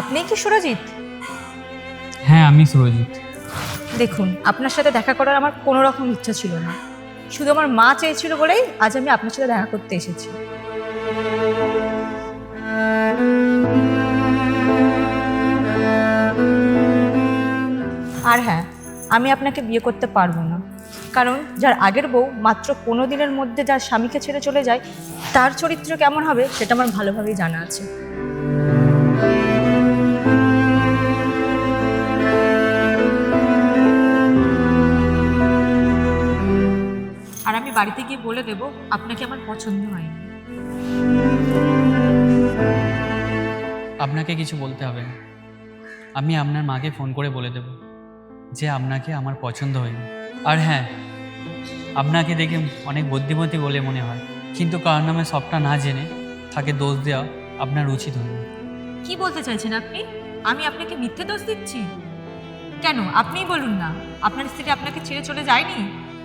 আপনি কি সুরজিৎ? হ্যাঁ, আমি সুরজিৎ। দেখুন, আপনার সাথে দেখা করার আমার কোনো রকম ইচ্ছা ছিল না, শুধু আমার মা চেয়েছিল বলেই আজ আমি আপনার সাথে দেখা করতে এসেছি। আর হ্যাঁ, আমি আপনাকে বিয়ে করতে পারবো না, কারণ যার আগের বউ মাত্র 15 দিনের মধ্যে যার স্বামীকে ছেড়ে চলে যায়, তার চরিত্র কেমন হবে সেটা আমার ভালোভাবেই জানা আছে। আর আমি বাড়িতে গিয়ে বলে দেব আপনাকে আমার পছন্দ হয়নি। আপনাকে কিছু বলতে হবে না, আমি আপনার মাকে ফোন করে বলে দেব যে আপনাকে আমার পছন্দ হয়নি। আর হ্যাঁ, আপনাকে দেখে অনেক বুদ্ধিমতী বলে মনে হয়, কিন্তু কার নামে সবটা না জেনে তাকে দোষ দেওয়া আপনার উচিত হয়নি। কি বলতে চাইছেন আপনি? আমি আপনাকে মিথ্যে দোষ দিচ্ছি? কেন, আপনিই বলুন না। আপনার স্ত্রী আপনাকে ছেড়ে চলে যায়নি?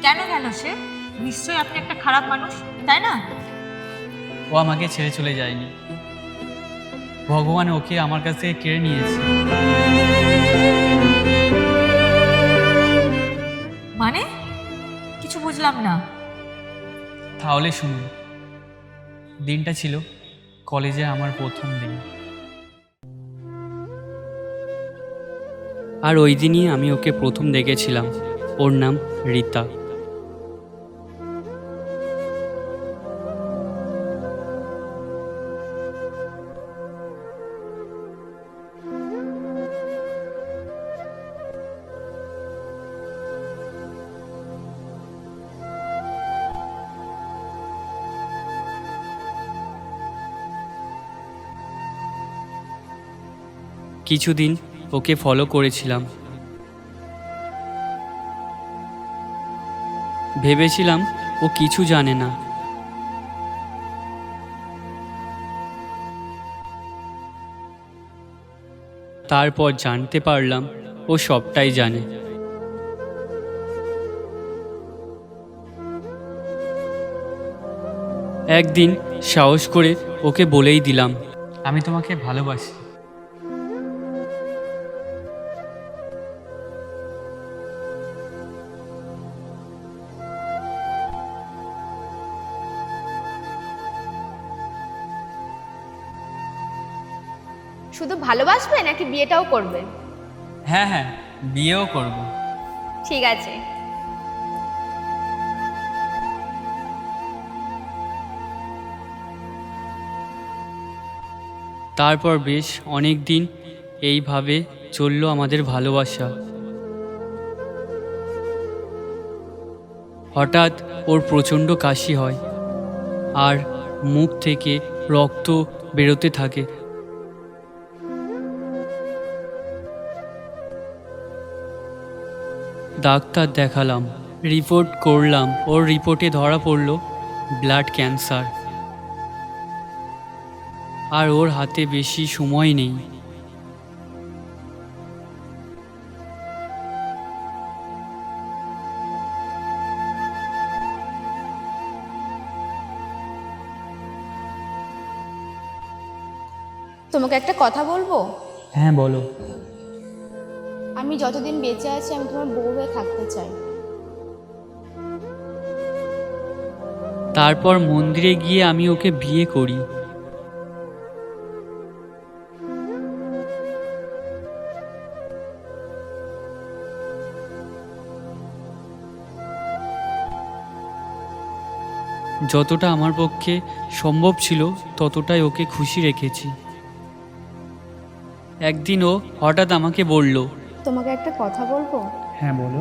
কেন গেল সে? নিশ্চয়ই আপনি একটা খারাপ মানুষ, তাই না? ও আমাকে ছেড়ে চলে যায়নি, ভগবান ওকে আমার কাছ থেকে কেড়ে নিয়েছে। মানে কিছু বুঝলাম না। তাহলে শুনুন, দিনটা ছিল কলেজে আমার প্রথম দিন। আর ওই দিনই আমি ওকে প্রথম দেখেছিলাম। ওর নাম রীতা। কিছুদিন ওকে ফলো করেছিলাম, ভেবেছিলাম ও কিছু জানে না। তারপর জানতে পারলাম ও সবটাই জানে। একদিন সাহস করে ওকে বলেই দিলাম, আমি তোমাকে ভালোবাসি। শুধু ভালোবাসবে নাকি বিয়েটাও করবে? হ্যাঁ হ্যাঁ, বিয়েও করব। ঠিক আছে। তারপর বেশ অনেক দিন এইভাবে চলল আমাদের ভালোবাসা। হঠাৎ ওর প্রচণ্ড কাশি হয় আর মুখ থেকে রক্ত বেরোতে থাকে। ডাক্তার দেখালাম, রিপোর্ট করলাম। ওর রিপোর্টে ধরা পড়ল ব্লাড ক্যান্সার। আর ওর হাতে বেশি সময় নেই। তোমাকে একটা কথা বলবো? হ্যাঁ বলো। আমি যতদিন বেঁচে আছি আমি তোমার বউ হয়ে থাকতে চাই। তারপর মন্দিরে গিয়ে আমি ওকে বিয়ে করি। যতটা আমার পক্ষে সম্ভব ছিল ততটাই ওকে খুশি রেখেছি। একদিন ও হঠাৎ আমাকে বলল, তোমাকে একটা কথা বলবো? হ্যাঁ বলো।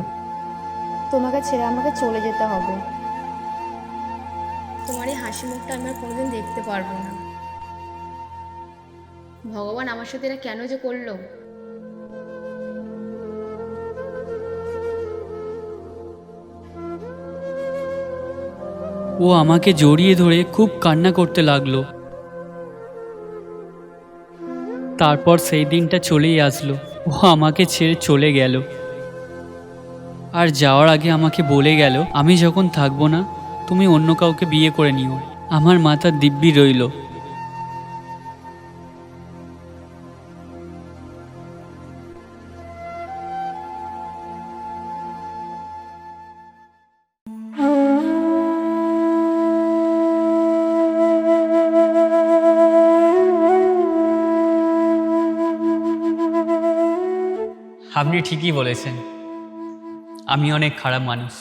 তোমাকে ছেড়ে আমাকে চলে যেতে হবে। তোমার এই হাসি মুখটা আমি আর কোনোদিন দেখতে পারবো না। ভগবান আমার সাথে এটা কেন যে করলো? ও আমাকে জড়িয়ে ধরে খুব কান্না করতে লাগলো। তারপর সেই দিনটা চলেই আসলো। ও আমাকে ছেড়ে চলে গেল। আর যাওয়ার আগে আমাকে বলে গেল, আমি যখন থাকবো না তুমি অন্য কাউকে বিয়ে করে নিও। আমার মাথা দিব্যি রইল। আপনি ঠিকই বলেছেন, আমি অনেক খারাপ মানুষ।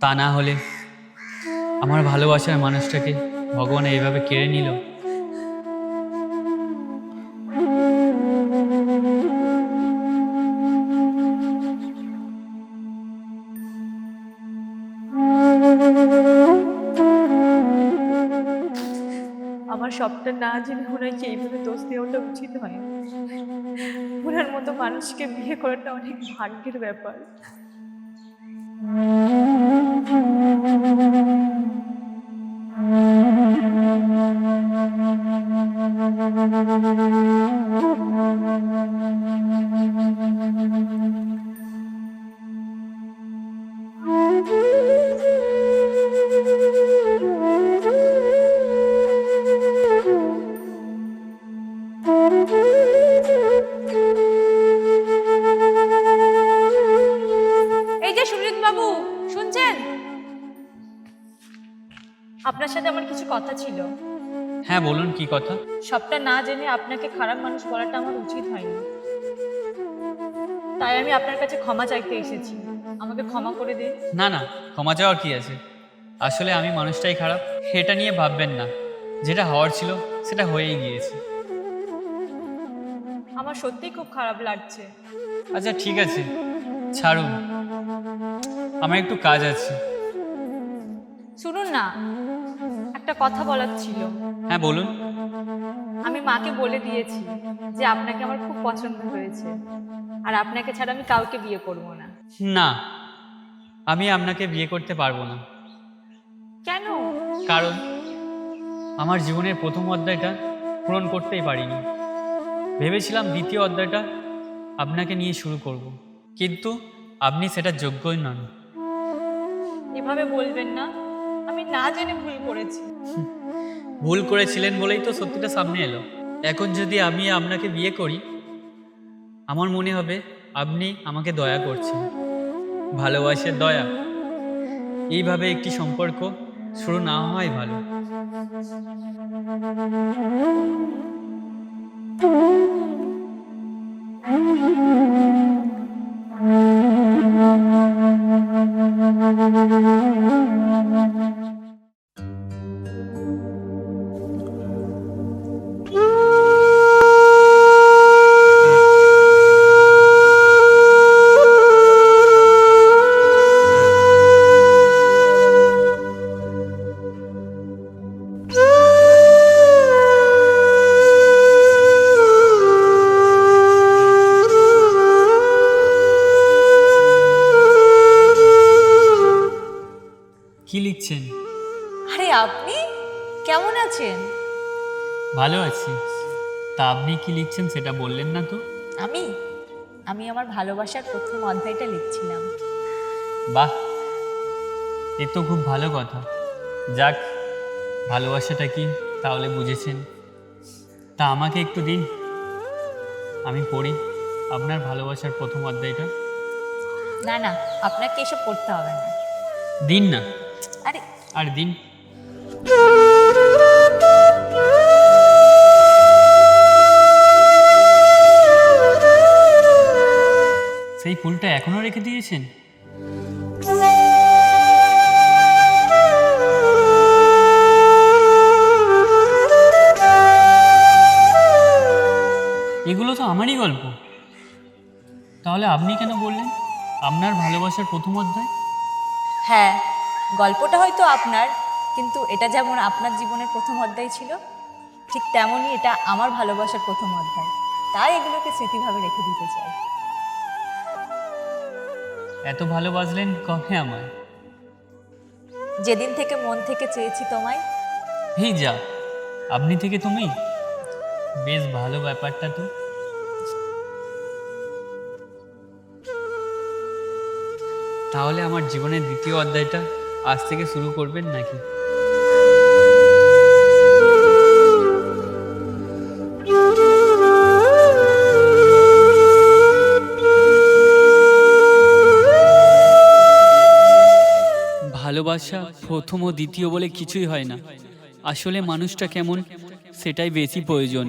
তা না হলে আমার ভালোবাসার মানুষটাকে ভগবান এইভাবে কেড়ে নিল। আমার সবটা না জেনে ওনাকে এইভাবে দোষ দেওয়াটা উচিত হয়। ওনার মতো মানুষকে বিয়ে করাটা অনেক ভাগ্যের ব্যাপার। এই যে সুজিত বাবু, শুনছেন? আপনার সাথে আমার কিছু কথা ছিল। হ্যাঁ বলুন, কি কথা? সবটা না জেনে আপনাকে খারাপ মানুষ বলাটা আমার উচিত হয়নি, তাই আমি আপনার কাছে ক্ষমা চাইতে এসেছি। আমাকে ক্ষমা করে দিন। না না, ক্ষমা চাওয়ার কি আছে? আসলে আমি মানুষটাই খারাপ, এটা নিয়ে ভাববেন না। যেটা হওয়ার ছিল সেটা হয়েই গিয়েছে। আমার সত্যিই খুব খারাপ লাগছে। আচ্ছা ঠিক আছে, ছাড়ুন, আমার একটু কাজ আছে। শুনুন না, একটা কথা বলার ছিল। হ্যাঁ বলুন। আমি মাকে বলে দিয়েছি যে আপনাকে আমার খুব পছন্দ হয়েছে, আর আপনাকে ছাড়া আমি কাউকে বিয়ে করব না। না, আমি আপনাকে বিয়ে করতে পারবো না। কেন? কারণ আমার জীবনের প্রথম অধ্যায়টা পূরণ করতেই পারিনি। ভেবেছিলাম দ্বিতীয় অধ্যায়টা আপনাকে নিয়ে শুরু করব, কিন্তু আপনি সেটার যোগ্যই নন। এভাবে বলবেন না, আমি না জেনে ভুল করেছি। ভুল করেছিলেন বলেই তো সত্যিটা সামনে এলো। এখন যদি আমি আপনাকে বিয়ে করি, আমার মনে হবে আপনি আমাকে দয়া করছেন, ভালোবাসার দয়া। এইভাবে একটি সম্পর্ক শুরু না হওয়াই ভালো। কি লিখছেন? আরে আপনি কেমন আছেন? ভালো আছি। তা আপনি কি লিখছেন সেটা বললেন না তো? আমি আমি আমার ভালোবাসার প্রথম অধ্যায়টা লিখছিলাম। বাহ, এ তো খুব ভালো কথা। যাক, ভালোবাসাটা কি তাহলে বুঝেছেন। তা আমাকে একটু দিন, আমি পড়ি আপনার ভালোবাসার প্রথম অধ্যায়টা। না না, আপনাকে এসব করতে হবে না। দিন না। আরে আর দিন। সেই ফুলটা এখনো রেখে দিয়েছেন? এগুলো তো আমারই গল্প। তাহলে আপনি কেন বললেন আপনার ভালোবাসার প্রথম অধ্যায়? হ্যাঁ, গল্পটা হয়তো আপনার, কিন্তু এটা যেমন আপনার জীবনের প্রথম অধ্যায় ছিল, ঠিক তেমনই এটা আমার ভালোবাসার প্রথম অধ্যায়। তাই এগুলোকে স্মৃতিভাবে রেখে দিতে চাই। এত ভালোবাসলেন কবে আমায়? যেদিন থেকে মন থেকে চেয়েছি তোমায়। এই যা, আপনি থেকে তুমি, বেশ ভালো ব্যাপারটা তো। তাহলে আমার জীবনের দ্বিতীয় অধ্যায়টা আজ থেকে শুরু করবেন নাকি? ভালোবাসা প্রথম ও দ্বিতীয় বলে কিছুই হয় না। আসলে মানুষটা কেমন সেটাই বেশি প্রয়োজন।